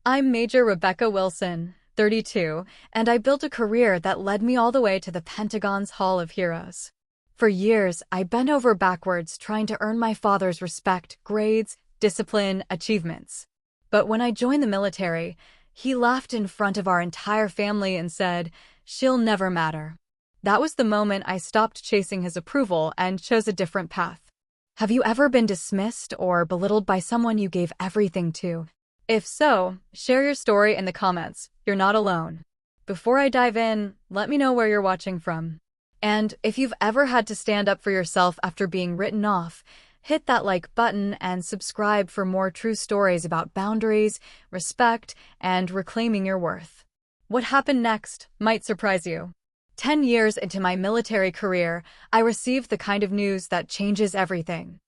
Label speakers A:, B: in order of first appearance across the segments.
A: I'm Major Rebecca Wilson, 32, and I built a career that led me all the way to the Pentagon's Hall of Heroes. For years, I bent over backwards trying to earn my father's respect, grades, discipline, achievements. But when I joined the military, he laughed in front of our entire family and said, "She'll never matter." That was the moment I stopped chasing his approval and chose a different path. Have you ever been dismissed or belittled by someone you gave everything to? If so, share your story in the comments. You're not alone. Before I dive in, let me know where you're watching from. And if you've ever had to stand up for yourself after being written off, hit that like button and subscribe for more true stories about boundaries, respect, and reclaiming your worth. What happened next might surprise you. 10 years into my military career, I received the kind of news that changes everything.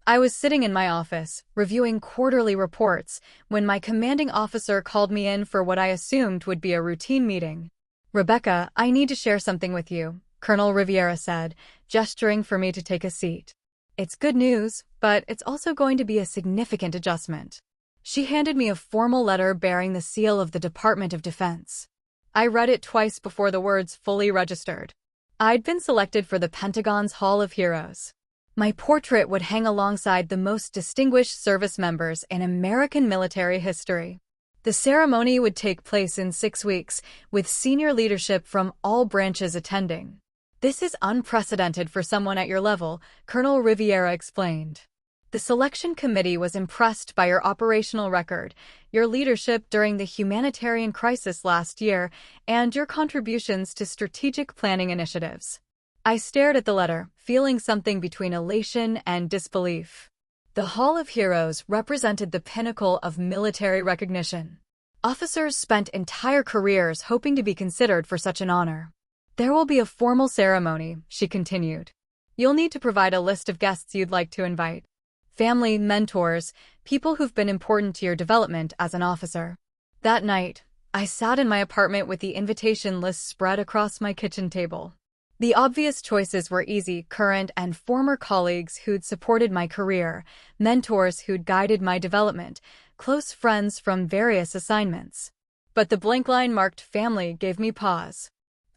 A: I was sitting in my office, reviewing quarterly reports, when my commanding officer called me in for what I assumed would be a routine meeting. "Rebecca, I need to share something with you," Colonel Riviera said, gesturing for me to take a seat. "It's good news, but it's also going to be a significant adjustment." She handed me a formal letter bearing the seal of the Department of Defense. I read it twice before the words fully registered. I'd been selected for the Pentagon's Hall of Heroes. My portrait would hang alongside the most distinguished service members in American military history. The ceremony would take place in 6 weeks, with senior leadership from all branches attending. "This is unprecedented for someone at your level," Colonel Riviera explained. "The selection committee was impressed by your operational record, your leadership during the humanitarian crisis last year, and your contributions to strategic planning initiatives." I stared at the letter, feeling something between elation and disbelief. The Hall of Heroes represented the pinnacle of military recognition. Officers spent entire careers hoping to be considered for such an honor. "There will be a formal ceremony," she continued. "You'll need to provide a list of guests you'd like to invite. Family, mentors, people who've been important to your development as an officer." That night, I sat in my apartment with the invitation list spread across my kitchen table. The obvious choices were easy: current and former colleagues who'd supported my career, mentors who'd guided my development, close friends from various assignments. But the blank line marked family gave me pause.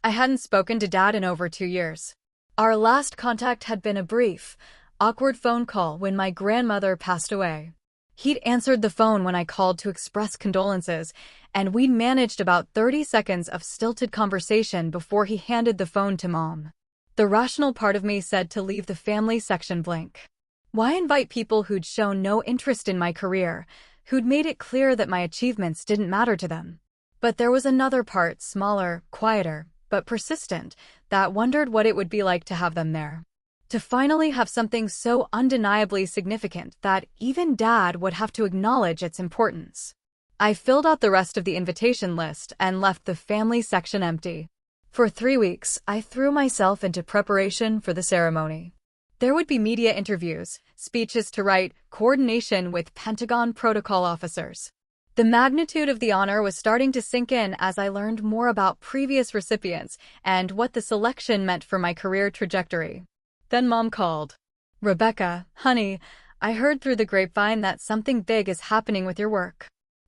A: I hadn't spoken to Dad in over 2 years. Our last contact had been a brief, awkward phone call when my grandmother passed away. He'd answered the phone when I called to express condolences, and we'd managed about 30 seconds of stilted conversation before he handed the phone to Mom. The rational part of me said to leave the family section blank. Why invite people who'd shown no interest in my career, who'd made it clear that my achievements didn't matter to them? But there was another part, smaller, quieter, but persistent, that wondered what it would be like to have them there. To finally have something so undeniably significant that even Dad would have to acknowledge its importance. I filled out the rest of the invitation list and left the family section empty. For 3 weeks, I threw myself into preparation for the ceremony. There would be media interviews, speeches to write, coordination with Pentagon protocol officers. The magnitude of the honor was starting to sink in as I learned more about previous recipients and what the selection meant for my career trajectory. Then Mom called. "Rebecca, honey, I heard through the grapevine that something big is happening with your work.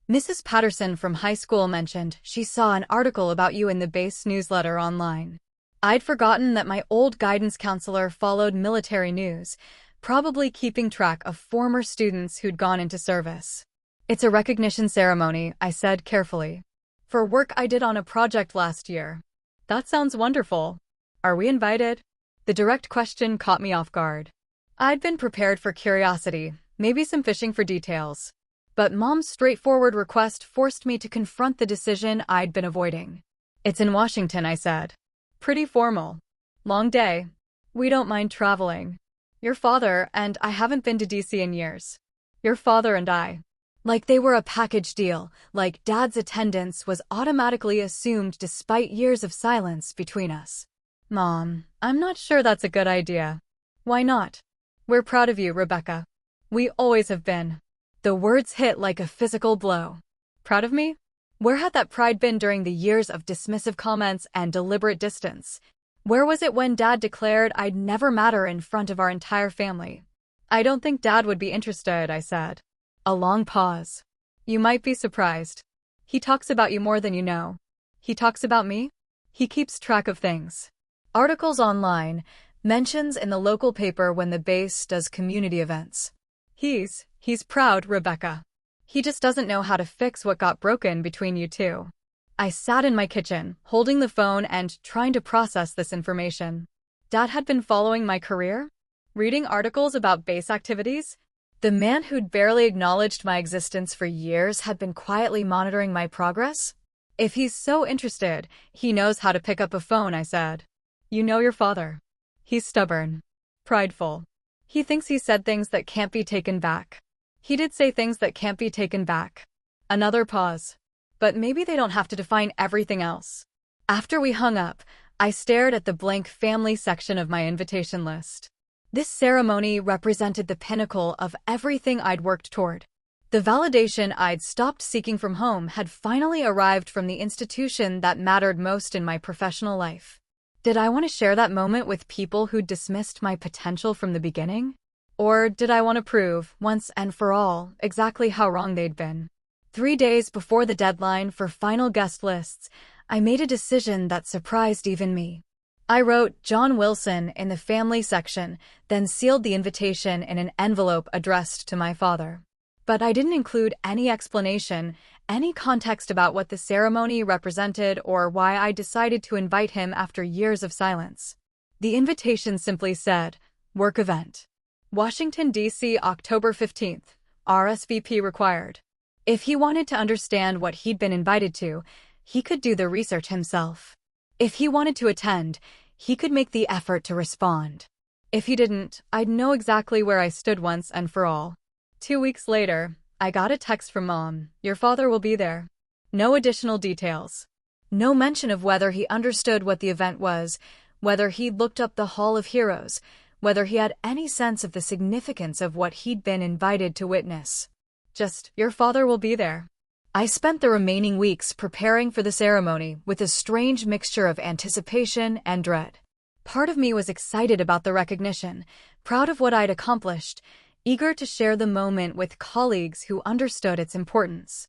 A: Mrs. Patterson from high school mentioned she saw an article about you in the base newsletter online." I'd forgotten that my old guidance counselor followed military news, probably keeping track of former students who'd gone into service. "It's a recognition ceremony," I said carefully. "For work I did on a project last year." "That sounds wonderful. Are we invited?" The direct question caught me off guard. I'd been prepared for curiosity, maybe some fishing for details. But Mom's straightforward request forced me to confront the decision I'd been avoiding. "It's in Washington," I said. "Pretty formal. Long day. We don't mind traveling. Your father and I haven't been to DC in years." Your father and I. Like they were a package deal, like Dad's attendance was automatically assumed despite years of silence between us. "Mom, I'm not sure that's a good idea." "Why not?" "We're proud of you, Rebecca. We always have been." The words hit like a physical blow. Proud of me? Where had that pride been during the years of dismissive comments and deliberate distance? Where was it when Dad declared I'd never matter in front of our entire family? "I don't think Dad would be interested," I said. A long pause. "You might be surprised." He talks about you more than you know. He talks about me. He keeps track of things. Articles online, mentions in the local paper when the base does community events. He's proud, Rebecca. He just doesn't know how to fix what got broken between you two. I sat in my kitchen, holding the phone and trying to process this information. Dad had been following my career? Reading articles about base activities? The man who'd barely acknowledged my existence for years had been quietly monitoring my progress? If he's so interested, he knows how to pick up a phone, I said. You know your father. He's stubborn. Prideful. He thinks he said things that can't be taken back. He did say things that can't be taken back. Another pause. But maybe they don't have to define everything else. After we hung up, I stared at the blank family section of my invitation list. This ceremony represented the pinnacle of everything I'd worked toward. The validation I'd stopped seeking from home had finally arrived from the institution that mattered most in my professional life. Did I want to share that moment with people who'd dismissed my potential from the beginning? Or did I want to prove, once and for all, exactly how wrong they'd been? 3 days before the deadline for final guest lists, I made a decision that surprised even me. I wrote John Wilson in the family section, then sealed the invitation in an envelope addressed to my father. But I didn't include any explanation, any context about what the ceremony represented or why I decided to invite him after years of silence. The invitation simply said, Work event. Washington, D.C., October 15th. RSVP required. If he wanted to understand what he'd been invited to, he could do the research himself. If he wanted to attend, he could make the effort to respond. If he didn't, I'd know exactly where I stood once and for all. 2 weeks later, I got a text from Mom. Your father will be there. No additional details. No mention of whether he understood what the event was, whether he'd looked up the Hall of Heroes, whether he had any sense of the significance of what he'd been invited to witness. Just, your father will be there. I spent the remaining weeks preparing for the ceremony with a strange mixture of anticipation and dread. Part of me was excited about the recognition, proud of what I'd accomplished, eager to share the moment with colleagues who understood its importance.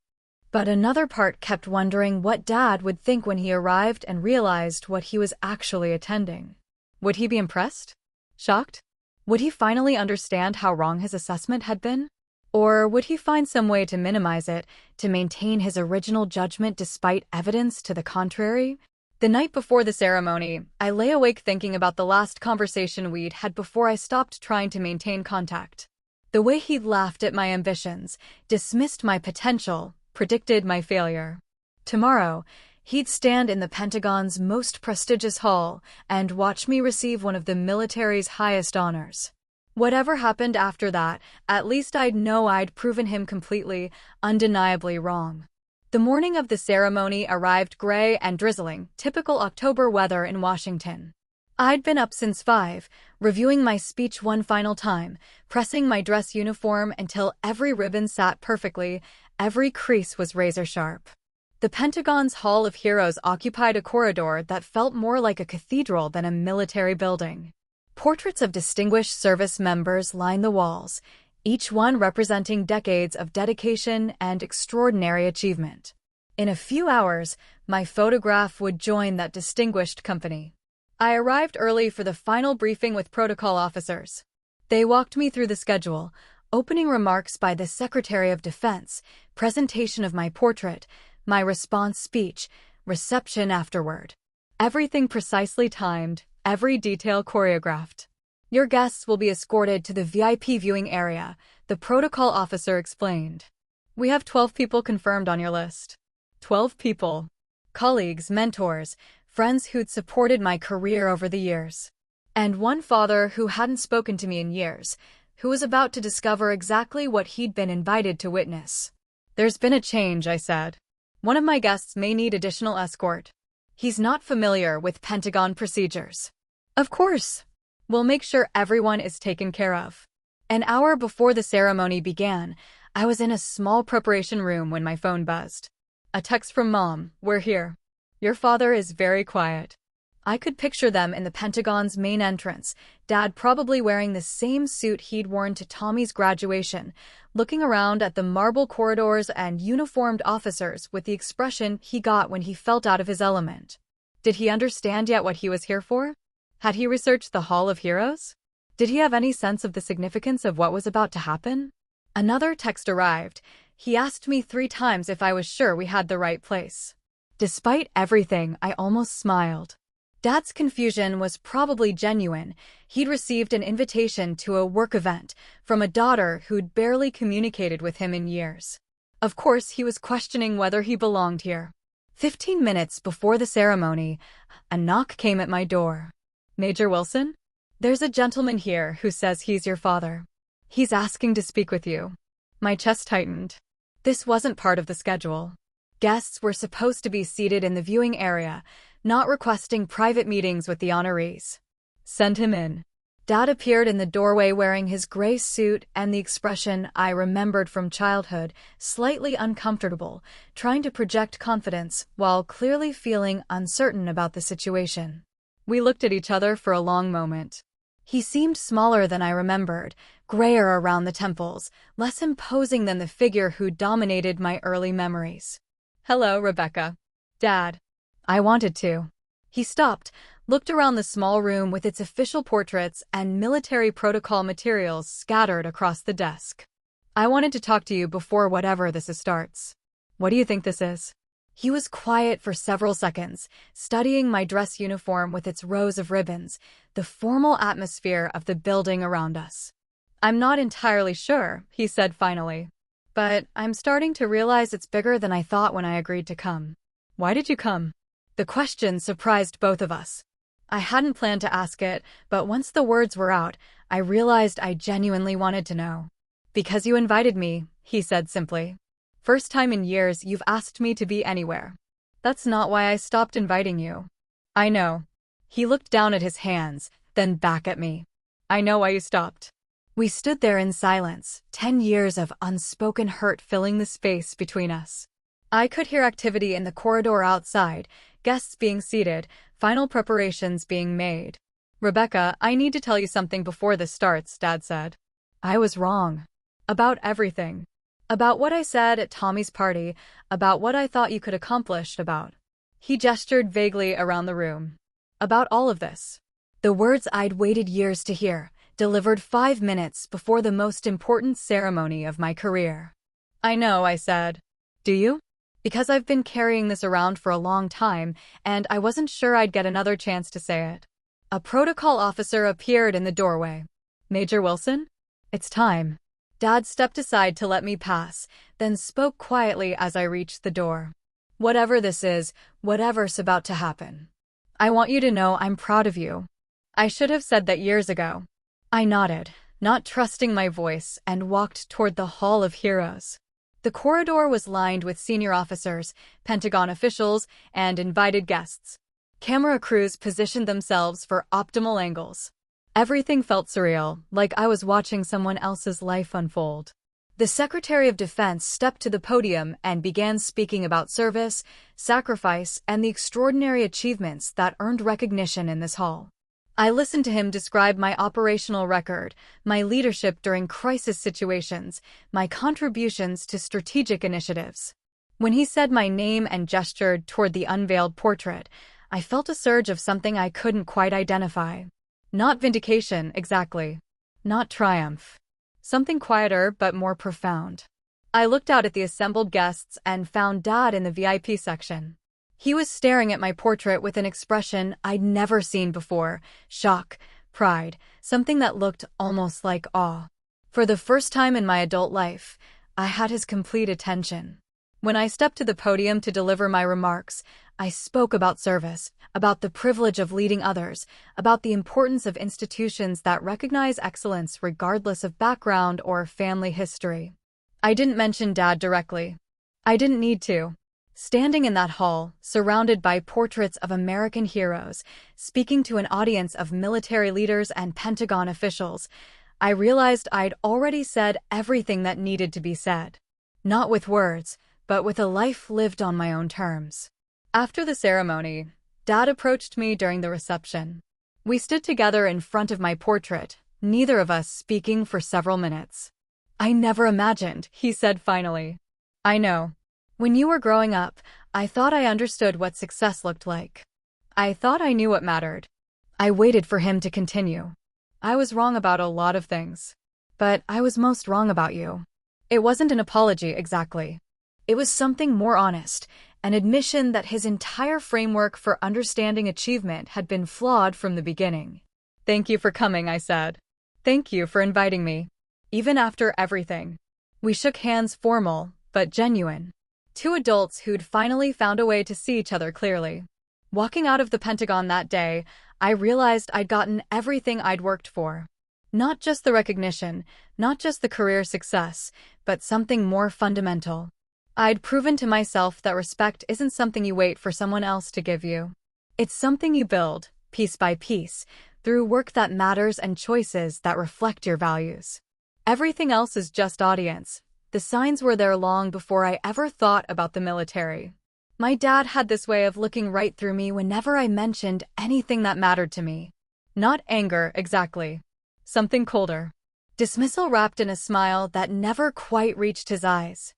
A: But another part kept wondering what Dad would think when he arrived and realized what he was actually attending. Would he be impressed? Shocked? Would he finally understand how wrong his assessment had been? Or would he find some way to minimize it, to maintain his original judgment despite evidence to the contrary? The night before the ceremony, I lay awake thinking about the last conversation we'd had before I stopped trying to maintain contact. The way he'd laughed at my ambitions, dismissed my potential, predicted my failure. Tomorrow, he'd stand in the Pentagon's most prestigious hall and watch me receive one of the military's highest honors. Whatever happened after that, at least I'd know I'd proven him completely, undeniably wrong. The morning of the ceremony arrived gray and drizzling, typical October weather in Washington. I'd been up since 5, reviewing my speech one final time, pressing my dress uniform until every ribbon sat perfectly, every crease was razor-sharp. The Pentagon's Hall of Heroes occupied a corridor that felt more like a cathedral than a military building. Portraits of distinguished service members lined the walls, each one representing decades of dedication and extraordinary achievement. In a few hours, my photograph would join that distinguished company. I arrived early for the final briefing with protocol officers. They walked me through the schedule, opening remarks by the Secretary of Defense, presentation of my portrait, my response speech, reception afterward. Everything precisely timed, every detail choreographed. Your guests will be escorted to the VIP viewing area, the protocol officer explained. We have 12 people confirmed on your list. 12 people. Colleagues, mentors, friends who'd supported my career over the years. And one father who hadn't spoken to me in years, who was about to discover exactly what he'd been invited to witness. There's been a change, I said. One of my guests may need additional escort. He's not familiar with Pentagon procedures. Of course. We'll make sure everyone is taken care of. An hour before the ceremony began, I was in a small preparation room when my phone buzzed. A text from Mom, we're here. Your father is very quiet. I could picture them in the Pentagon's main entrance, Dad probably wearing the same suit he'd worn to Tommy's graduation, looking around at the marble corridors and uniformed officers with the expression he got when he felt out of his element. Did he understand yet what he was here for? Had he researched the Hall of Heroes? Did he have any sense of the significance of what was about to happen? Another text arrived. He asked me 3 times if I was sure we had the right place. Despite everything, I almost smiled. Dad's confusion was probably genuine. He'd received an invitation to a work event from a daughter who'd barely communicated with him in years. Of course, he was questioning whether he belonged here. 15 minutes before the ceremony, a knock came at my door. Major Wilson? There's a gentleman here who says he's your father. He's asking to speak with you. My chest tightened. This wasn't part of the schedule. Guests were supposed to be seated in the viewing area, not requesting private meetings with the honorees. Send him in. Dad appeared in the doorway wearing his gray suit and the expression I remembered from childhood, slightly uncomfortable, trying to project confidence while clearly feeling uncertain about the situation. We looked at each other for a long moment. He seemed smaller than I remembered, grayer around the temples, less imposing than the figure who dominated my early memories. Hello, Rebecca. Dad. I wanted to. He stopped, looked around the small room with its official portraits and military protocol materials scattered across the desk. I wanted to talk to you before whatever this starts. What do you think this is? He was quiet for several seconds, studying my dress uniform with its rows of ribbons, the formal atmosphere of the building around us. I'm not entirely sure, he said finally. But I'm starting to realize it's bigger than I thought when I agreed to come. Why did you come? The question surprised both of us. I hadn't planned to ask it, but once the words were out, I realized I genuinely wanted to know. Because you invited me, he said simply. First time in years you've asked me to be anywhere. That's not why I stopped inviting you. I know. He looked down at his hands, then back at me. I know why you stopped. We stood there in silence, 10 years of unspoken hurt filling the space between us. I could hear activity in the corridor outside, guests being seated, final preparations being made. Rebecca, I need to tell you something before this starts, Dad said. I was wrong. About everything. About what I said at Tommy's party, about what I thought you could accomplish, about. He gestured vaguely around the room. About all of this. The words I'd waited years to hear, delivered 5 minutes before the most important ceremony of my career. I know, I said. Do you? Because I've been carrying this around for a long time, and I wasn't sure I'd get another chance to say it. A protocol officer appeared in the doorway. Major Wilson? It's time. Dad stepped aside to let me pass, then spoke quietly as I reached the door. Whatever this is, whatever's about to happen. I want you to know I'm proud of you. I should have said that years ago. I nodded, not trusting my voice, and walked toward the Hall of Heroes. The corridor was lined with senior officers, Pentagon officials, and invited guests. Camera crews positioned themselves for optimal angles. Everything felt surreal, like I was watching someone else's life unfold. The Secretary of Defense stepped to the podium and began speaking about service, sacrifice, and the extraordinary achievements that earned recognition in this hall. I listened to him describe my operational record, my leadership during crisis situations, my contributions to strategic initiatives. When he said my name and gestured toward the unveiled portrait, I felt a surge of something I couldn't quite identify. Not vindication, exactly. Not triumph. Something quieter but more profound. I looked out at the assembled guests and found Dad in the VIP section. He was staring at my portrait with an expression I'd never seen before, shock, pride, something that looked almost like awe. For the first time in my adult life, I had his complete attention. When I stepped to the podium to deliver my remarks, I spoke about service, about the privilege of leading others, about the importance of institutions that recognize excellence regardless of background or family history. I didn't mention Dad directly. I didn't need to. Standing in that hall, surrounded by portraits of American heroes, speaking to an audience of military leaders and Pentagon officials, I realized I'd already said everything that needed to be said. Not with words, but with a life lived on my own terms. After the ceremony, Dad approached me during the reception. We stood together in front of my portrait, neither of us speaking for several minutes. "I never imagined," he said finally. "I know. When you were growing up, I thought I understood what success looked like. I thought I knew what mattered." I waited for him to continue. "I was wrong about a lot of things. But I was most wrong about you." It wasn't an apology exactly. It was something more honest, an admission that his entire framework for understanding achievement had been flawed from the beginning. "Thank you for coming," I said. "Thank you for inviting me. Even after everything." We shook hands, formal, but genuine. Two adults who'd finally found a way to see each other clearly. Walking out of the Pentagon that day, I realized I'd gotten everything I'd worked for. Not just the recognition, not just the career success, but something more fundamental. I'd proven to myself that respect isn't something you wait for someone else to give you. It's something you build, piece by piece, through work that matters and choices that reflect your values. Everything else is just audience. The signs were there long before I ever thought about the military. My dad had this way of looking right through me whenever I mentioned anything that mattered to me. Not anger, exactly. Something colder. Dismissal wrapped in a smile that never quite reached his eyes.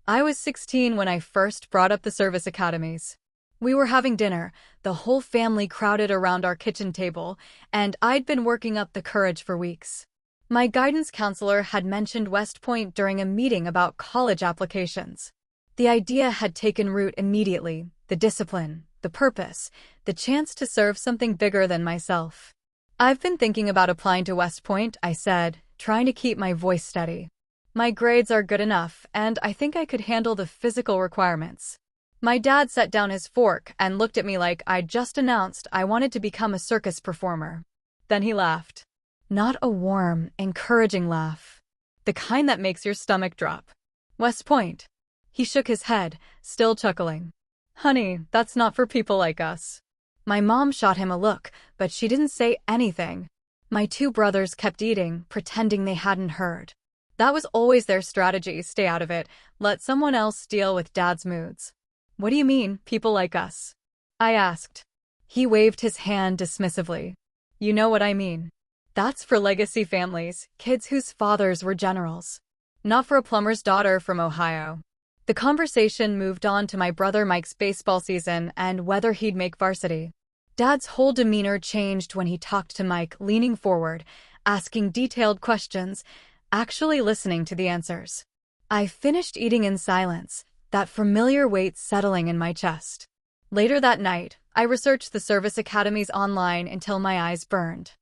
A: I was 16 when I first brought up the service academies. We were having dinner, the whole family crowded around our kitchen table, and I'd been working up the courage for weeks. My guidance counselor had mentioned West Point during a meeting about college applications. The idea had taken root immediately, the discipline, the purpose, the chance to serve something bigger than myself. "I've been thinking about applying to West Point," I said, trying to keep my voice steady. "My grades are good enough, and I think I could handle the physical requirements." My dad set down his fork and looked at me like I'd just announced I wanted to become a circus performer. Then he laughed. Not a warm, encouraging laugh. The kind that makes your stomach drop. "West Point." He shook his head, still chuckling. "Honey, that's not for people like us." My mom shot him a look, but she didn't say anything. My two brothers kept eating, pretending they hadn't heard. That was always their strategy, stay out of it, let someone else deal with Dad's moods. "What do you mean, people like us?" I asked. He waved his hand dismissively. "You know what I mean. That's for legacy families, kids whose fathers were generals. Not for a plumber's daughter from Ohio." The conversation moved on to my brother Mike's baseball season and whether he'd make varsity. Dad's whole demeanor changed when he talked to Mike, leaning forward, asking detailed questions, actually listening to the answers. I finished eating in silence, that familiar weight settling in my chest. Later that night, I researched the service academies online until my eyes burned.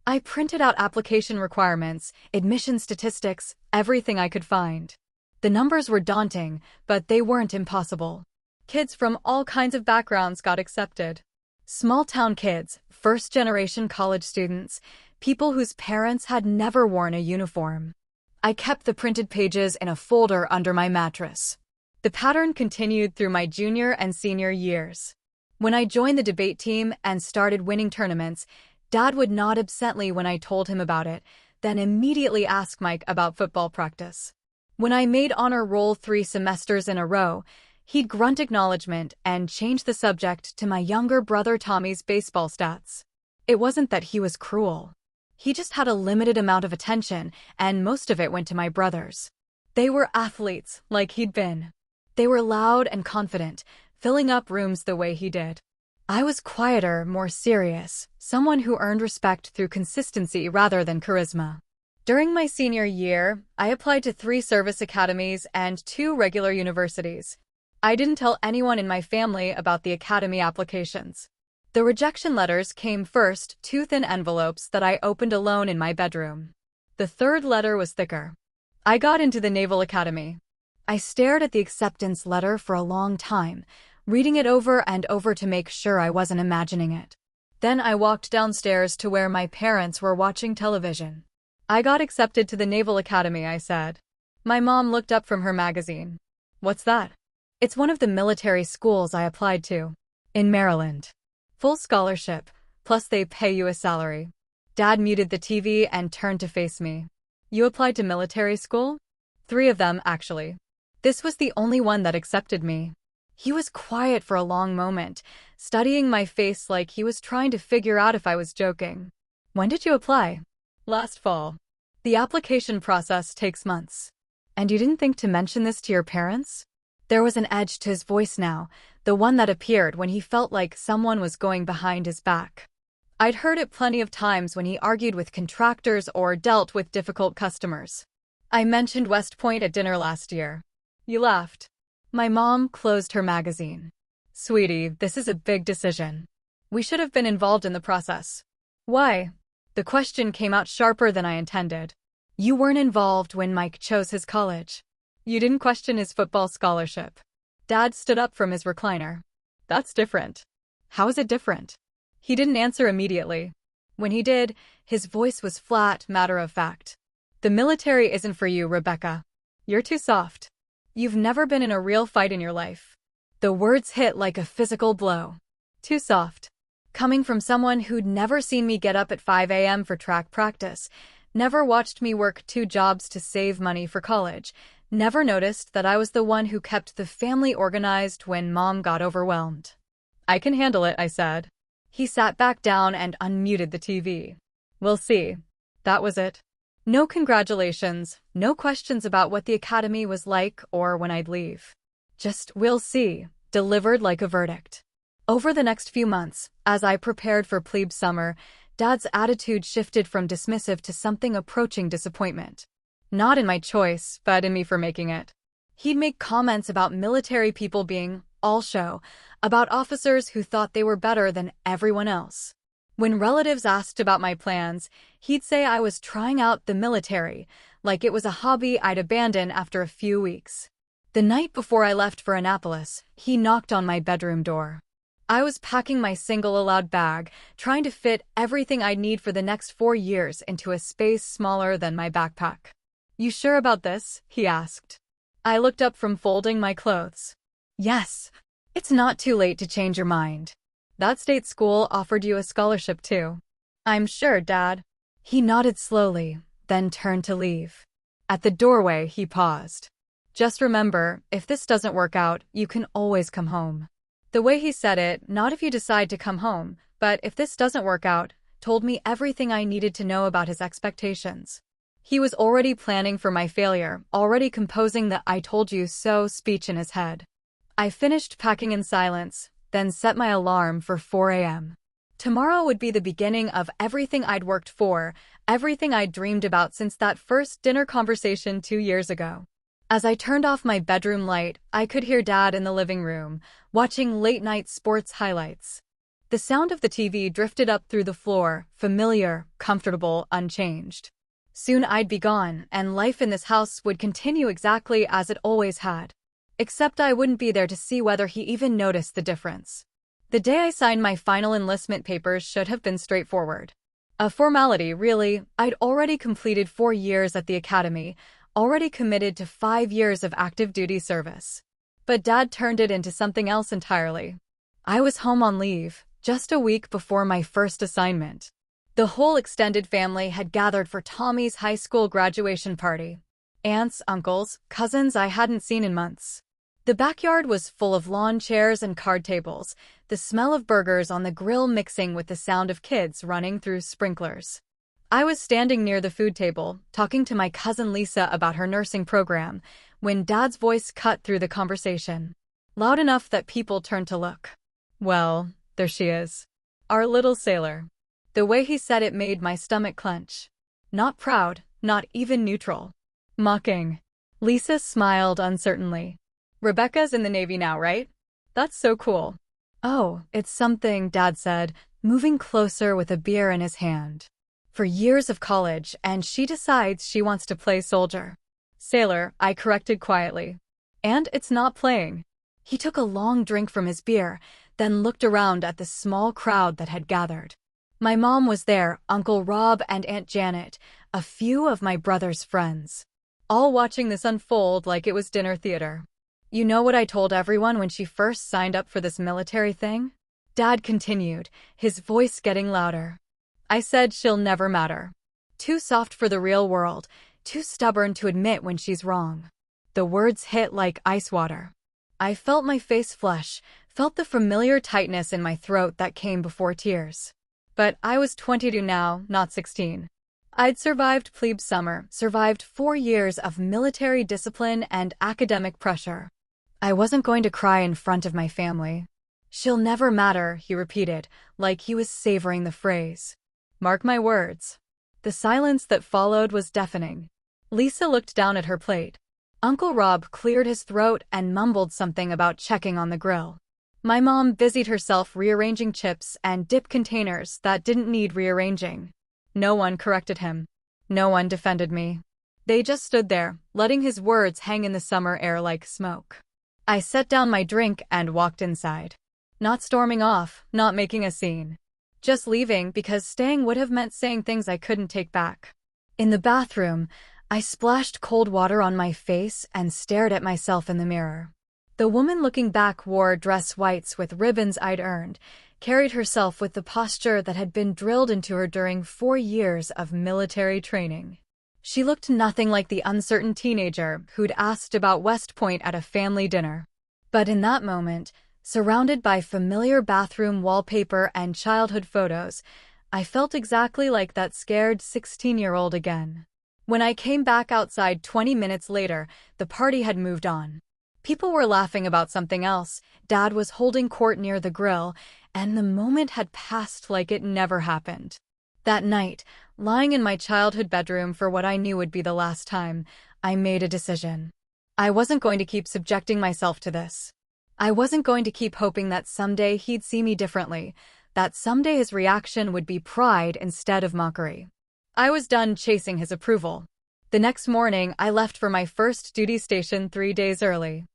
A: I printed out application requirements, admission statistics, everything I could find. The numbers were daunting, but they weren't impossible. Kids from all kinds of backgrounds got accepted. Small-town kids, first-generation college students, people whose parents had never worn a uniform. I kept the printed pages in a folder under my mattress. The pattern continued through my junior and senior years. When I joined the debate team and started winning tournaments, Dad would nod absently when I told him about it, then immediately ask Mike about football practice. When I made honor roll 3 semesters in a row, he'd grunt acknowledgement and change the subject to my younger brother Tommy's baseball stats. It wasn't that he was cruel. He just had a limited amount of attention, and most of it went to my brothers. They were athletes, like he'd been. They were loud and confident, filling up rooms the way he did. I was quieter, more serious, someone who earned respect through consistency rather than charisma. During my senior year, I applied to 3 service academies and 2 regular universities. I didn't tell anyone in my family about the academy applications. The rejection letters came first, 2 thin envelopes that I opened alone in my bedroom. The 3rd letter was thicker. I got into the Naval Academy. I stared at the acceptance letter for a long time, reading it over and over to make sure I wasn't imagining it. Then I walked downstairs to where my parents were watching television. "I got accepted to the Naval Academy," I said. My mom looked up from her magazine. "What's that?" "It's one of the military schools I applied to. In Maryland. Full scholarship, plus they pay you a salary." Dad muted the TV and turned to face me. "You applied to military school?" 3 of them, actually. This was the only one that accepted me. He was quiet for a long moment, studying my face like he was trying to figure out if I was joking. When did you apply? Last fall. The application process takes months. And you didn't think to mention this to your parents? There was an edge to his voice now, the one that appeared when he felt like someone was going behind his back. I'd heard it plenty of times when he argued with contractors or dealt with difficult customers. I mentioned West Point at dinner last year. You laughed. My mom closed her magazine. Sweetie, this is a big decision. We should have been involved in the process. Why? The question came out sharper than I intended. You weren't involved when Mike chose his college. You didn't question his football scholarship. Dad stood up from his recliner. That's different. How is it different? He didn't answer immediately. When he did, his voice was flat, matter of fact. The military isn't for you, Rebecca. You're too soft. You've never been in a real fight in your life. The words hit like a physical blow. Too soft. Coming from someone who'd never seen me get up at 5 a.m. for track practice, never watched me work 2 jobs to save money for college, never noticed that I was the one who kept the family organized when Mom got overwhelmed. I can handle it, I said. He sat back down and unmuted the TV. We'll see. That was it. No congratulations, no questions about what the academy was like or when I'd leave. Just, we'll see, delivered like a verdict. Over the next few months, as I prepared for plebe summer, Dad's attitude shifted from dismissive to something approaching disappointment. Not in my choice, but in me for making it. He'd make comments about military people being all show, about officers who thought they were better than everyone else. When relatives asked about my plans, he'd say I was trying out the military, like it was a hobby I'd abandon after a few weeks. The night before I left for Annapolis, he knocked on my bedroom door. I was packing my single-allowed bag, trying to fit everything I'd need for the next 4 years into a space smaller than my backpack. You sure about this? He asked. I looked up from folding my clothes. Yes. It's not too late to change your mind. That state school offered you a scholarship too. I'm sure, Dad. He nodded slowly, then turned to leave. At the doorway, he paused. Just remember, if this doesn't work out, you can always come home. The way he said it, not if you decide to come home, but if this doesn't work out, told me everything I needed to know about his expectations. He was already planning for my failure, already composing the "I told you so" speech in his head. I finished packing in silence, then set my alarm for 4 a.m. Tomorrow would be the beginning of everything I'd worked for, everything I'd dreamed about since that first dinner conversation 2 years ago. As I turned off my bedroom light, I could hear Dad in the living room, watching late-night sports highlights. The sound of the TV drifted up through the floor, familiar, comfortable, unchanged. Soon I'd be gone, and life in this house would continue exactly as it always had. Except I wouldn't be there to see whether he even noticed the difference. The day I signed my final enlistment papers should have been straightforward. A formality, really. I'd already completed 4 years at the academy, already committed to 5 years of active duty service. But Dad turned it into something else entirely. I was home on leave, just a week before my first assignment. The whole extended family had gathered for Tommy's high school graduation party. Aunts, uncles, cousins I hadn't seen in months. The backyard was full of lawn chairs and card tables, the smell of burgers on the grill mixing with the sound of kids running through sprinklers. I was standing near the food table, talking to my cousin Lisa about her nursing program, when Dad's voice cut through the conversation. Loud enough that people turned to look. Well, there she is. Our little sailor. The way he said it made my stomach clench. Not proud, not even neutral. Mocking. Lisa smiled uncertainly. Rebecca's in the Navy now, right? That's so cool. Oh, it's something, Dad said, moving closer with a beer in his hand. For years of college, and she decides she wants to play soldier. Sailor, I corrected quietly. And it's not playing. He took a long drink from his beer, then looked around at the small crowd that had gathered. My mom was there, Uncle Rob and Aunt Janet, a few of my brother's friends. All watching this unfold like it was dinner theater. You know what I told everyone when she first signed up for this military thing? Dad continued, his voice getting louder. I said she'll never matter. Too soft for the real world, too stubborn to admit when she's wrong. The words hit like ice water. I felt my face flush, felt the familiar tightness in my throat that came before tears. But I was 22 now, not 16. I'd survived plebe summer, survived 4 years of military discipline and academic pressure. I wasn't going to cry in front of my family. "She'll never matter," he repeated, like he was savoring the phrase. Mark my words. The silence that followed was deafening. Lisa looked down at her plate. Uncle Rob cleared his throat and mumbled something about checking on the grill. My mom busied herself rearranging chips and dip containers that didn't need rearranging. No one corrected him. No one defended me. They just stood there, letting his words hang in the summer air like smoke. I set down my drink and walked inside. Not storming off, not making a scene. Just leaving because staying would have meant saying things I couldn't take back. In the bathroom, I splashed cold water on my face and stared at myself in the mirror. The woman looking back wore dress whites with ribbons I'd earned, carried herself with the posture that had been drilled into her during 4 years of military training. She looked nothing like the uncertain teenager who'd asked about West Point at a family dinner. But in that moment, surrounded by familiar bathroom wallpaper and childhood photos, I felt exactly like that scared 16-year-old again. When I came back outside 20 minutes later, the party had moved on. People were laughing about something else, Dad was holding court near the grill, and the moment had passed like it never happened. That night, lying in my childhood bedroom for what I knew would be the last time, I made a decision. I wasn't going to keep subjecting myself to this. I wasn't going to keep hoping that someday he'd see me differently, that someday his reaction would be pride instead of mockery. I was done chasing his approval. The next morning, I left for my first duty station 3 days early.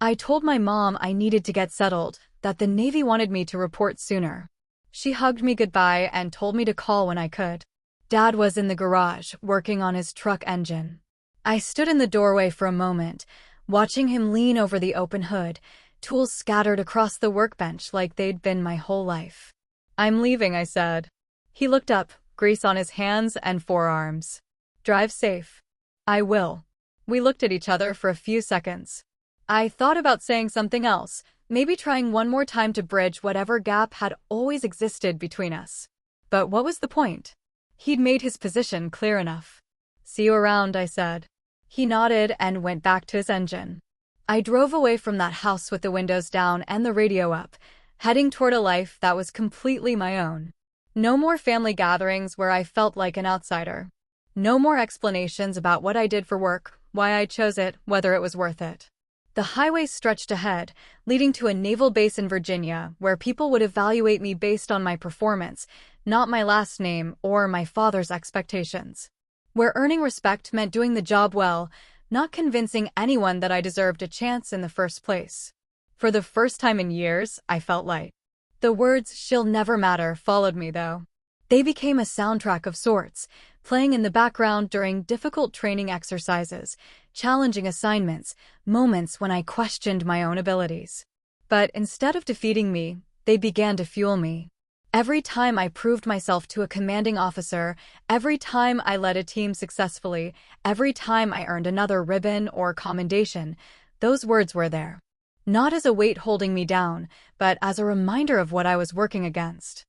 A: I told my mom I needed to get settled, that the Navy wanted me to report sooner. She hugged me goodbye and told me to call when I could. Dad was in the garage, working on his truck engine. I stood in the doorway for a moment, watching him lean over the open hood, tools scattered across the workbench like they'd been my whole life. "I'm leaving," I said. He looked up, grease on his hands and forearms. "Drive safe." "I will." We looked at each other for a few seconds. I thought about saying something else, maybe trying one more time to bridge whatever gap had always existed between us. But what was the point? He'd made his position clear enough. "See you around," I said. He nodded and went back to his engine. I drove away from that house with the windows down and the radio up, heading toward a life that was completely my own. No more family gatherings where I felt like an outsider. No more explanations about what I did for work, why I chose it, whether it was worth it. The highway stretched ahead, leading to a naval base in Virginia where people would evaluate me based on my performance, not my last name or my father's expectations. Where earning respect meant doing the job well, not convincing anyone that I deserved a chance in the first place. For the first time in years, I felt light. The words "she'll never matter" followed me, though. They became a soundtrack of sorts, playing in the background during difficult training exercises, challenging assignments, moments when I questioned my own abilities. But instead of defeating me, they began to fuel me. Every time I proved myself to a commanding officer, every time I led a team successfully, every time I earned another ribbon or commendation, those words were there. Not as a weight holding me down, but as a reminder of what I was working against.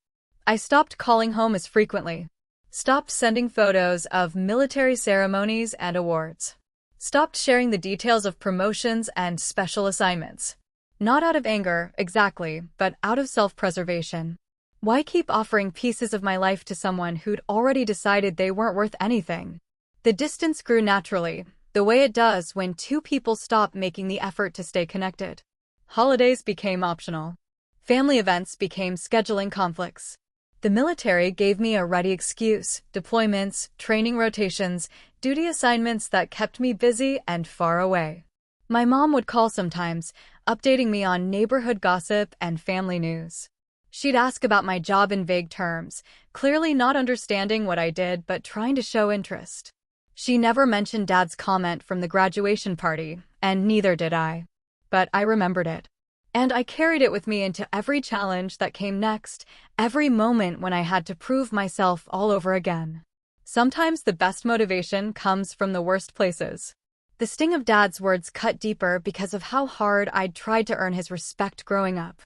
A: I stopped calling home as frequently. Stopped sending photos of military ceremonies and awards. Stopped sharing the details of promotions and special assignments. Not out of anger, exactly, but out of self-preservation. Why keep offering pieces of my life to someone who'd already decided they weren't worth anything? The distance grew naturally, the way it does when two people stop making the effort to stay connected. Holidays became optional. Family events became scheduling conflicts. The military gave me a ready excuse: deployments, training rotations, duty assignments that kept me busy and far away. My mom would call sometimes, updating me on neighborhood gossip and family news. She'd ask about my job in vague terms, clearly not understanding what I did but trying to show interest. She never mentioned Dad's comment from the graduation party, and neither did I. But I remembered it. And I carried it with me into every challenge that came next, every moment when I had to prove myself all over again. Sometimes the best motivation comes from the worst places. The sting of Dad's words cut deeper because of how hard I'd tried to earn his respect growing up.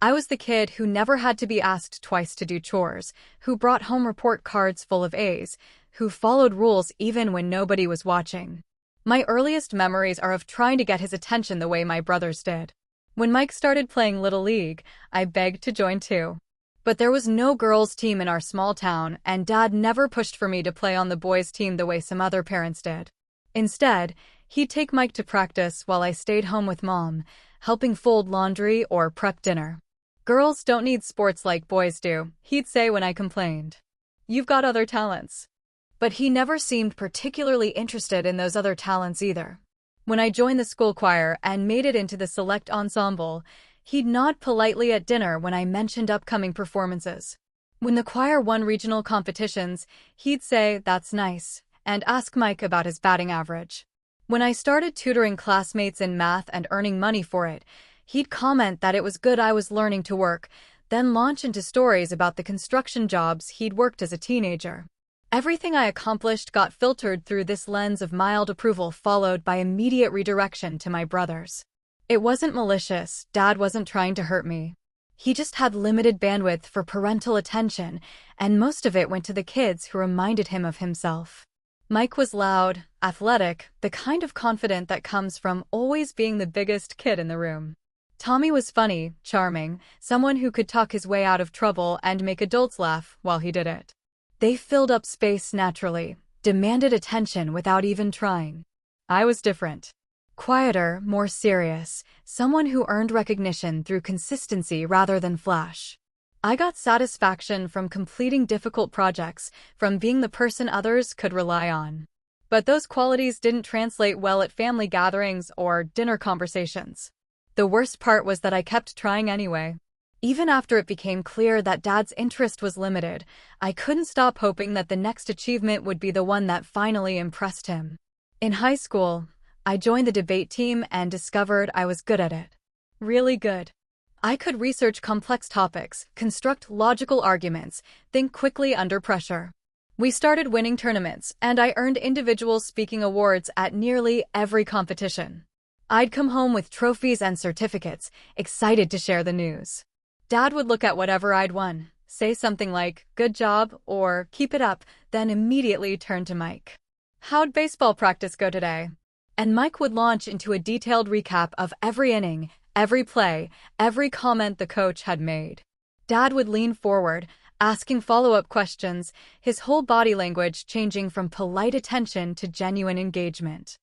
A: I was the kid who never had to be asked twice to do chores, who brought home report cards full of A's, who followed rules even when nobody was watching. My earliest memories are of trying to get his attention the way my brothers did. When Mike started playing Little League, I begged to join too. But there was no girls' team in our small town, and Dad never pushed for me to play on the boys' team the way some other parents did. Instead, he'd take Mike to practice while I stayed home with Mom, helping fold laundry or prep dinner. "Girls don't need sports like boys do," he'd say when I complained. "You've got other talents." But he never seemed particularly interested in those other talents either. When I joined the school choir and made it into the select ensemble, he'd nod politely at dinner when I mentioned upcoming performances. When the choir won regional competitions, he'd say, "That's nice," and ask Mike about his batting average. When I started tutoring classmates in math and earning money for it, he'd comment that it was good I was learning to work, then launch into stories about the construction jobs he'd worked as a teenager. Everything I accomplished got filtered through this lens of mild approval, followed by immediate redirection to my brothers. It wasn't malicious. Dad wasn't trying to hurt me. He just had limited bandwidth for parental attention, and most of it went to the kids who reminded him of himself. Mike was loud, athletic, the kind of confident that comes from always being the biggest kid in the room. Tommy was funny, charming, someone who could talk his way out of trouble and make adults laugh while he did it. They filled up space naturally, demanded attention without even trying. I was different. Quieter, more serious, someone who earned recognition through consistency rather than flash. I got satisfaction from completing difficult projects, from being the person others could rely on. But those qualities didn't translate well at family gatherings or dinner conversations. The worst part was that I kept trying anyway. Even after it became clear that Dad's interest was limited, I couldn't stop hoping that the next achievement would be the one that finally impressed him. In high school, I joined the debate team and discovered I was good at it. Really good. I could research complex topics, construct logical arguments, think quickly under pressure. We started winning tournaments, and I earned individual speaking awards at nearly every competition. I'd come home with trophies and certificates, excited to share the news. Dad would look at whatever I'd won, say something like, "Good job," or "Keep it up," then immediately turn to Mike. "How'd baseball practice go today?" And Mike would launch into a detailed recap of every inning, every play, every comment the coach had made. Dad would lean forward, asking follow-up questions, his whole body language changing from polite attention to genuine engagement.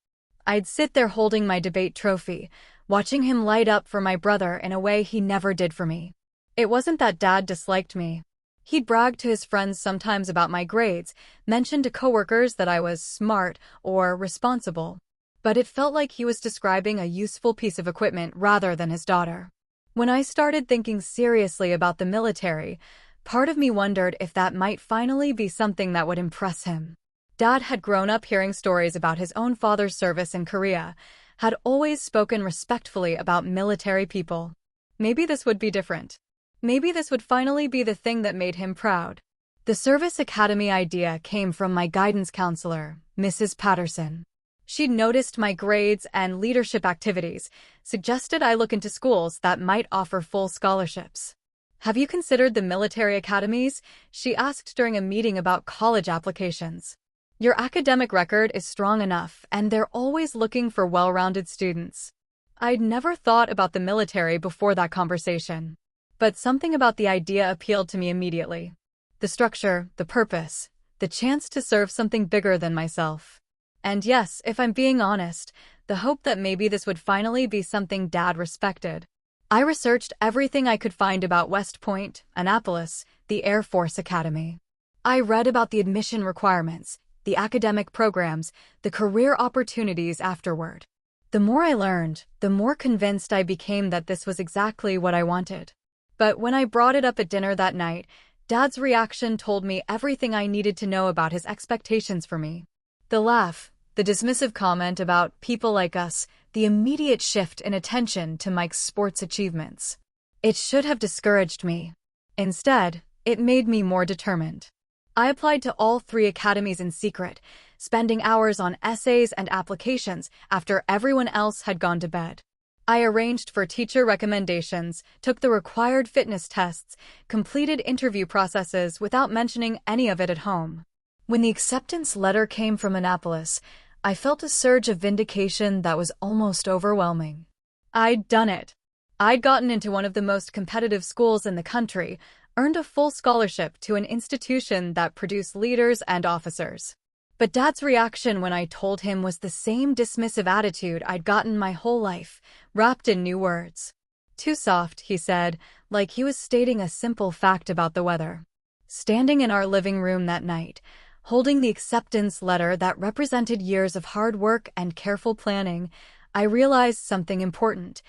A: I'd sit there holding my debate trophy, watching him light up for my brother in a way he never did for me. It wasn't that Dad disliked me. He'd brag to his friends sometimes about my grades, mention to coworkers that I was smart or responsible. But it felt like he was describing a useful piece of equipment rather than his daughter. When I started thinking seriously about the military, part of me wondered if that might finally be something that would impress him. Dad had grown up hearing stories about his own father's service in Korea, had always spoken respectfully about military people. Maybe this would be different. Maybe this would finally be the thing that made him proud. The service academy idea came from my guidance counselor, Mrs. Patterson. She'd noticed my grades and leadership activities, suggested I look into schools that might offer full scholarships. "Have you considered the military academies?" she asked during a meeting about college applications. "Your academic record is strong enough, and they're always looking for well-rounded students." I'd never thought about the military before that conversation. But something about the idea appealed to me immediately. The structure, the purpose, the chance to serve something bigger than myself. And yes, if I'm being honest, the hope that maybe this would finally be something Dad respected. I researched everything I could find about West Point, Annapolis, the Air Force Academy. I read about the admission requirements, the academic programs, the career opportunities afterward. The more I learned, the more convinced I became that this was exactly what I wanted. But when I brought it up at dinner that night, Dad's reaction told me everything I needed to know about his expectations for me. The laugh, the dismissive comment about people like us, the immediate shift in attention to Mike's sports achievements. It should have discouraged me. Instead, it made me more determined. I applied to all 3 academies in secret, spending hours on essays and applications after everyone else had gone to bed. I arranged for teacher recommendations, took the required fitness tests, completed interview processes without mentioning any of it at home. When the acceptance letter came from Annapolis, I felt a surge of vindication that was almost overwhelming. I'd done it. I'd gotten into one of the most competitive schools in the country, earned a full scholarship to an institution that produced leaders and officers. But Dad's reaction when I told him was the same dismissive attitude I'd gotten my whole life, wrapped in new words. "Too soft," he said, like he was stating a simple fact about the weather. Standing in our living room that night, holding the acceptance letter that represented years of hard work and careful planning, I realized something important.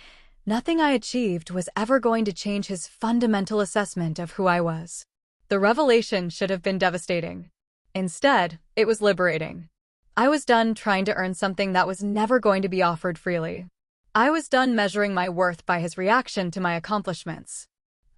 A: Nothing I achieved was ever going to change his fundamental assessment of who I was. The revelation should have been devastating. Instead, it was liberating. I was done trying to earn something that was never going to be offered freely. I was done measuring my worth by his reaction to my accomplishments.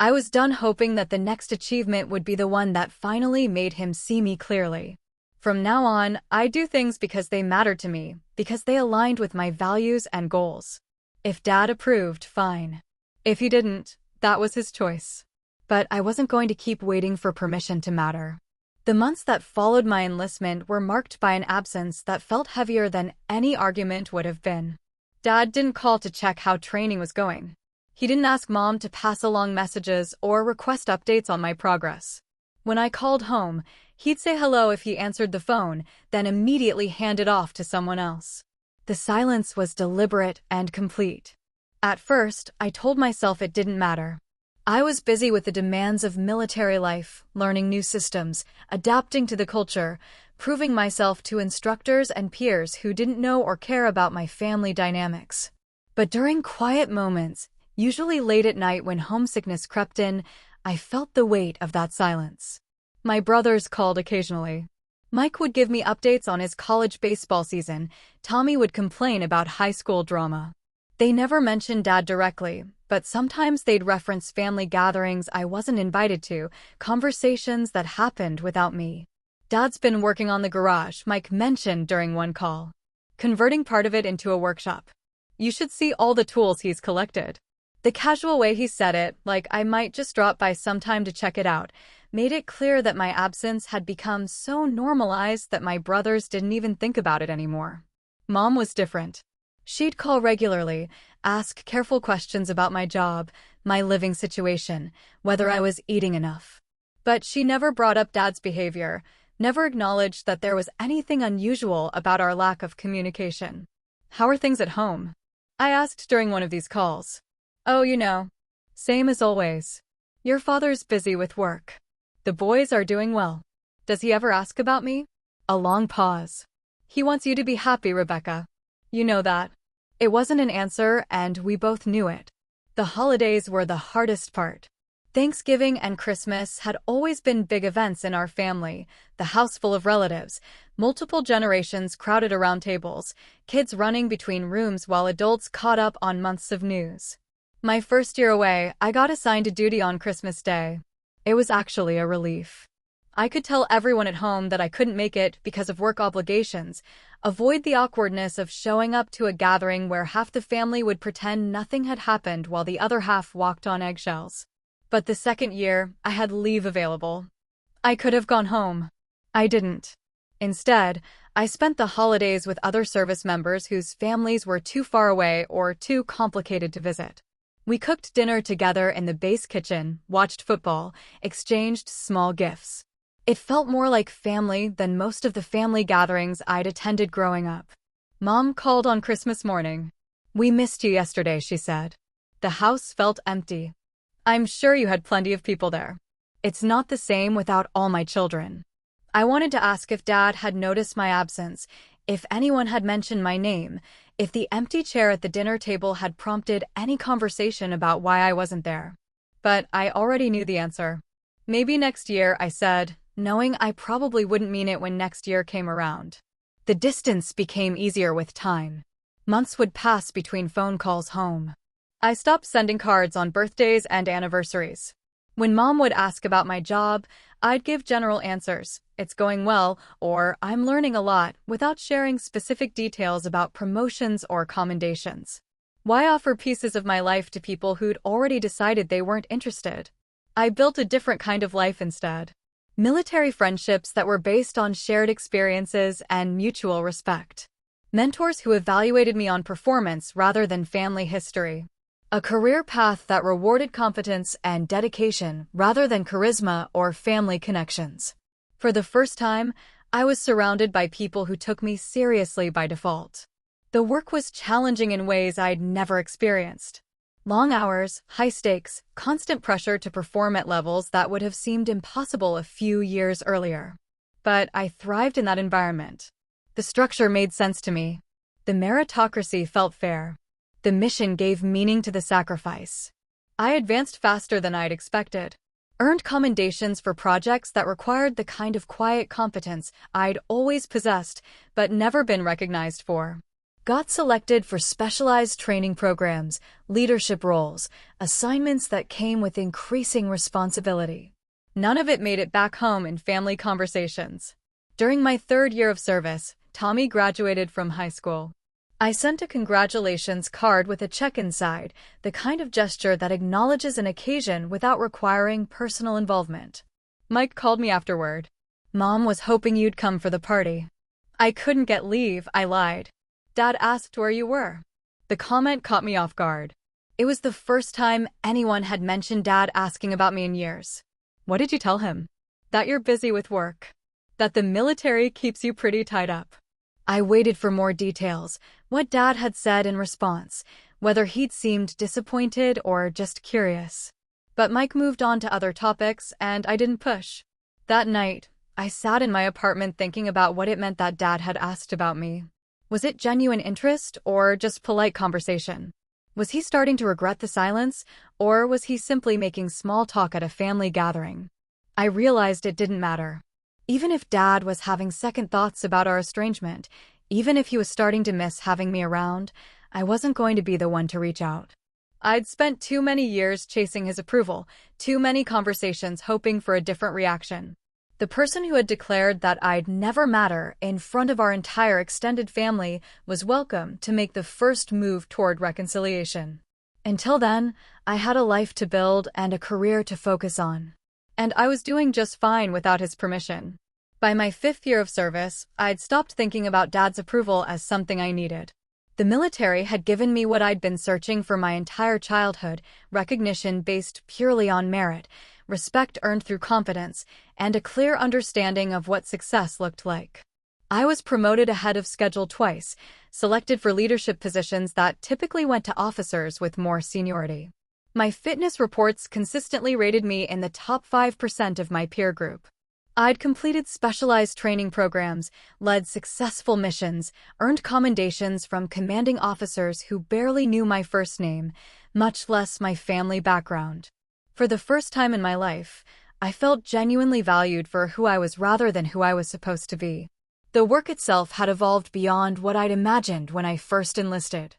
A: I was done hoping that the next achievement would be the one that finally made him see me clearly. From now on, I do things because they mattered to me, because they aligned with my values and goals. If Dad approved, fine. If he didn't, that was his choice. But I wasn't going to keep waiting for permission to matter. The months that followed my enlistment were marked by an absence that felt heavier than any argument would have been. Dad didn't call to check how training was going. He didn't ask Mom to pass along messages or request updates on my progress. When I called home, he'd say hello if he answered the phone, then immediately hand it off to someone else. The silence was deliberate and complete. At first, I told myself it didn't matter. I was busy with the demands of military life, learning new systems, adapting to the culture, proving myself to instructors and peers who didn't know or care about my family dynamics. But during quiet moments, usually late at night when homesickness crept in, I felt the weight of that silence. My brothers called occasionally. Mike would give me updates on his college baseball season. Tommy would complain about high school drama. They never mentioned Dad directly, but sometimes they'd reference family gatherings I wasn't invited to, conversations that happened without me. "Dad's been working on the garage," Mike mentioned during one call. "Converting part of it into a workshop. You should see all the tools he's collected." The casual way he said it, like I might just drop by sometime to check it out, made it clear that my absence had become so normalized that my brothers didn't even think about it anymore. Mom was different. She'd call regularly, ask careful questions about my job, my living situation, whether I was eating enough. But she never brought up Dad's behavior, never acknowledged that there was anything unusual about our lack of communication. "How are things at home?" I asked during one of these calls. "Oh, you know. Same as always. Your father's busy with work. The boys are doing well. Does he ever ask about me?" A long pause. "He wants you to be happy, Rebecca. You know that." It wasn't an answer, and we both knew it. The holidays were the hardest part. Thanksgiving and Christmas had always been big events in our family, the house full of relatives, multiple generations crowded around tables, kids running between rooms while adults caught up on months of news. My first year away, I got assigned to duty on Christmas Day. It was actually a relief. I could tell everyone at home that I couldn't make it because of work obligations, avoid the awkwardness of showing up to a gathering where half the family would pretend nothing had happened while the other half walked on eggshells. But the second year, I had leave available. I could have gone home. I didn't. Instead, I spent the holidays with other service members whose families were too far away or too complicated to visit. We cooked dinner together in the base kitchen, watched football, exchanged small gifts. It felt more like family than most of the family gatherings I'd attended growing up. Mom called on Christmas morning. "We missed you yesterday," she said. The house felt empty. "I'm sure you had plenty of people there." It's not the same without all my children. I wanted to ask if Dad had noticed my absence, if anyone had mentioned my name, if the empty chair at the dinner table had prompted any conversation about why I wasn't there. But I already knew the answer. "Maybe next year," I said, knowing I probably wouldn't mean it when next year came around. The distance became easier with time. Months would pass between phone calls home. I stopped sending cards on birthdays and anniversaries. When Mom would ask about my job, I'd give general answers, "It's going well," or "I'm learning a lot," without sharing specific details about promotions or commendations. Why offer pieces of my life to people who'd already decided they weren't interested? I built a different kind of life instead. Military friendships that were based on shared experiences and mutual respect. Mentors who evaluated me on performance rather than family history. A career path that rewarded competence and dedication rather than charisma or family connections. For the first time, I was surrounded by people who took me seriously by default. The work was challenging in ways I'd never experienced. Long hours, high stakes, constant pressure to perform at levels that would have seemed impossible a few years earlier. But I thrived in that environment. The structure made sense to me. The meritocracy felt fair. The mission gave meaning to the sacrifice. I advanced faster than I'd expected. Earned commendations for projects that required the kind of quiet competence I'd always possessed but never been recognized for. Got selected for specialized training programs, leadership roles, assignments that came with increasing responsibility. None of it made it back home in family conversations. During my 3rd year of service, Tommy graduated from high school. I sent a congratulations card with a check inside, the kind of gesture that acknowledges an occasion without requiring personal involvement. Mike called me afterward. "Mom was hoping you'd come for the party." "I couldn't get leave," I lied. "Dad asked where you were." The comment caught me off guard. It was the first time anyone had mentioned Dad asking about me in years. "What did you tell him?" "That you're busy with work. That the military keeps you pretty tied up." I waited for more details, what Dad had said in response, whether he'd seemed disappointed or just curious. But Mike moved on to other topics, and I didn't push. That night, I sat in my apartment thinking about what it meant that Dad had asked about me. Was it genuine interest or just polite conversation? Was he starting to regret the silence, or was he simply making small talk at a family gathering? I realized it didn't matter. Even if Dad was having second thoughts about our estrangement, even if he was starting to miss having me around, I wasn't going to be the one to reach out. I'd spent too many years chasing his approval, too many conversations hoping for a different reaction. The person who had declared that I'd never matter in front of our entire extended family was welcome to make the first move toward reconciliation. Until then, I had a life to build and a career to focus on. And I was doing just fine without his permission. By my 5th year of service, I'd stopped thinking about Dad's approval as something I needed. The military had given me what I'd been searching for my entire childhood, recognition based purely on merit, respect earned through competence, and a clear understanding of what success looked like. I was promoted ahead of schedule twice, selected for leadership positions that typically went to officers with more seniority. My fitness reports consistently rated me in the top 5% of my peer group. I'd completed specialized training programs, led successful missions, earned commendations from commanding officers who barely knew my first name, much less my family background. For the first time in my life, I felt genuinely valued for who I was rather than who I was supposed to be. The work itself had evolved beyond what I'd imagined when I first enlisted.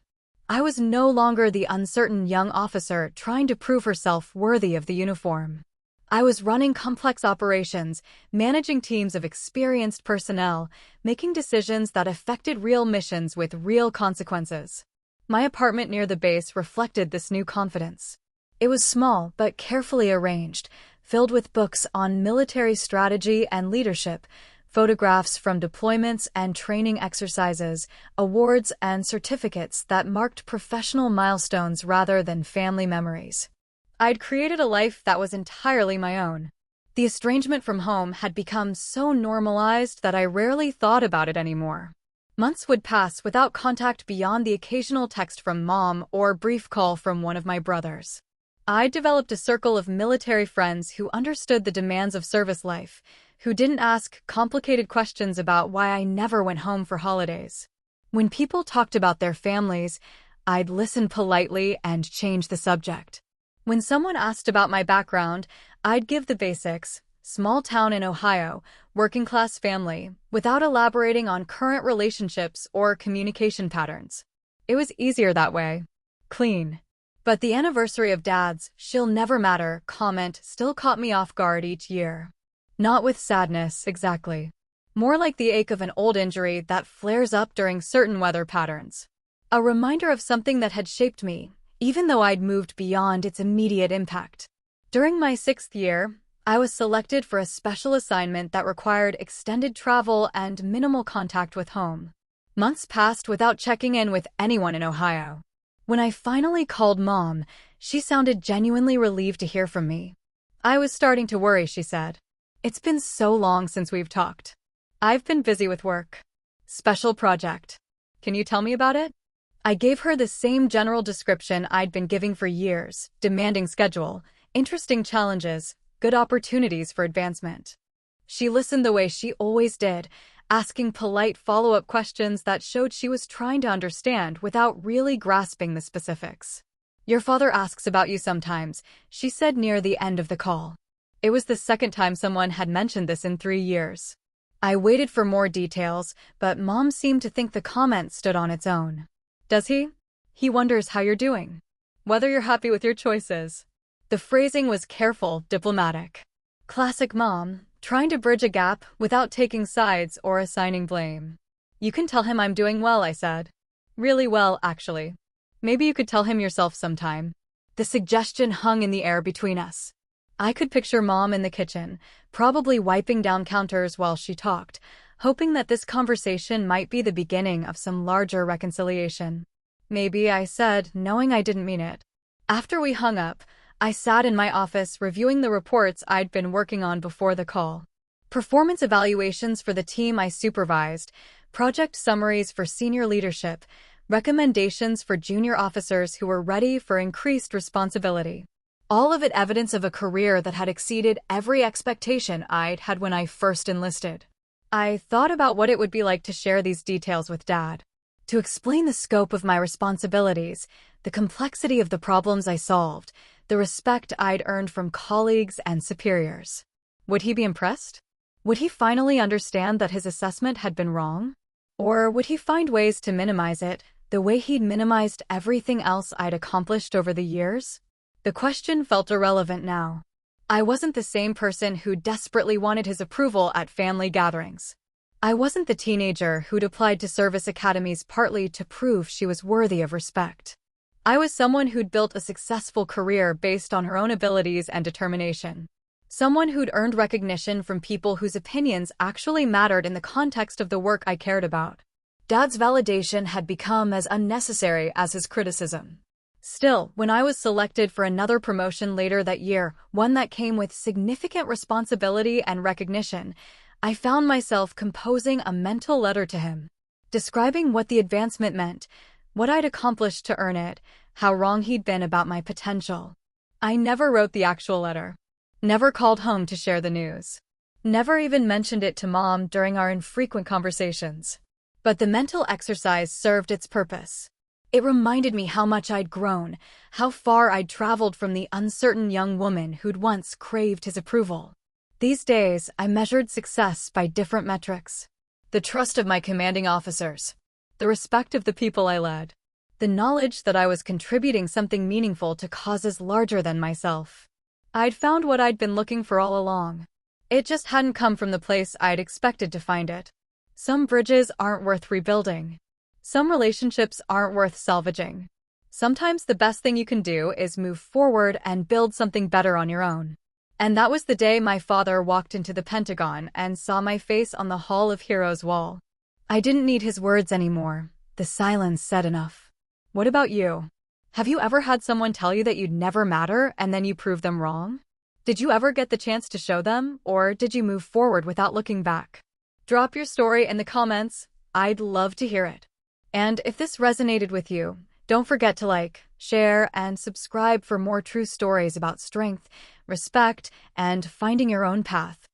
A: I was no longer the uncertain young officer trying to prove herself worthy of the uniform. I was running complex operations, managing teams of experienced personnel, making decisions that affected real missions with real consequences. My apartment near the base reflected this new confidence. It was small but carefully arranged, filled with books on military strategy and leadership, photographs from deployments and training exercises, awards and certificates that marked professional milestones rather than family memories. I'd created a life that was entirely my own. The estrangement from home had become so normalized that I rarely thought about it anymore. Months would pass without contact beyond the occasional text from Mom or brief call from one of my brothers. I developed a circle of military friends who understood the demands of service life, who didn't ask complicated questions about why I never went home for holidays. When people talked about their families, I'd listen politely and change the subject. When someone asked about my background, I'd give the basics: small town in Ohio, working class family, without elaborating on current relationships or communication patterns. It was easier that way. Clean. But the anniversary of Dad's "she'll never matter" comment still caught me off guard each year. Not with sadness, exactly. More like the ache of an old injury that flares up during certain weather patterns. A reminder of something that had shaped me, even though I'd moved beyond its immediate impact. During my 6th year, I was selected for a special assignment that required extended travel and minimal contact with home. Months passed without checking in with anyone in Ohio. When I finally called Mom, she sounded genuinely relieved to hear from me. "I was starting to worry," she said. "It's been so long since we've talked. I've been busy with work. Special project. Can you tell me about it?" I gave her the same general description I'd been giving for years: demanding schedule, interesting challenges, good opportunities for advancement. She listened the way she always did, asking polite follow-up questions that showed she was trying to understand without really grasping the specifics. "Your father asks about you sometimes," she said near the end of the call. It was the second time someone had mentioned this in 3 years. I waited for more details, but Mom seemed to think the comment stood on its own. "Does he? He wonders how you're doing. Whether you're happy with your choices." The phrasing was careful, diplomatic. Classic Mom, trying to bridge a gap without taking sides or assigning blame. "You can tell him I'm doing well," I said. "Really well, actually. Maybe you could tell him yourself sometime." The suggestion hung in the air between us. I could picture Mom in the kitchen, probably wiping down counters while she talked, hoping that this conversation might be the beginning of some larger reconciliation. "Maybe," I said, knowing I didn't mean it. After we hung up, I sat in my office reviewing the reports I'd been working on before the call. Performance evaluations for the team I supervised, project summaries for senior leadership, recommendations for junior officers who were ready for increased responsibility. All of it evidence of a career that had exceeded every expectation I'd had when I first enlisted. I thought about what it would be like to share these details with Dad, to explain the scope of my responsibilities, the complexity of the problems I solved, the respect I'd earned from colleagues and superiors. Would he be impressed? Would he finally understand that his assessment had been wrong? Or would he find ways to minimize it, the way he'd minimized everything else I'd accomplished over the years? The question felt irrelevant now. I wasn't the same person who desperately wanted his approval at family gatherings. I wasn't the teenager who'd applied to service academies partly to prove she was worthy of respect. I was someone who'd built a successful career based on her own abilities and determination. Someone who'd earned recognition from people whose opinions actually mattered in the context of the work I cared about. Dad's validation had become as unnecessary as his criticism. Still, when I was selected for another promotion later that year, one that came with significant responsibility and recognition, I found myself composing a mental letter to him, describing what the advancement meant, what I'd accomplished to earn it, how wrong he'd been about my potential. I never wrote the actual letter. Never called home to share the news. Never even mentioned it to Mom during our infrequent conversations. But the mental exercise served its purpose. It reminded me how much I'd grown, how far I'd traveled from the uncertain young woman who'd once craved his approval. These days, I measured success by different metrics. The trust of my commanding officers. The respect of the people I led. The knowledge that I was contributing something meaningful to causes larger than myself. I'd found what I'd been looking for all along. It just hadn't come from the place I'd expected to find it. Some bridges aren't worth rebuilding. Some relationships aren't worth salvaging. Sometimes the best thing you can do is move forward and build something better on your own. And that was the day my father walked into the Pentagon and saw my face on the Hall of Heroes wall. I didn't need his words anymore. The silence said enough. What about you? Have you ever had someone tell you that you'd never matter and then you prove them wrong? Did you ever get the chance to show them, or did you move forward without looking back? Drop your story in the comments. I'd love to hear it. And if this resonated with you, don't forget to like, share, and subscribe for more true stories about strength, respect, and finding your own path.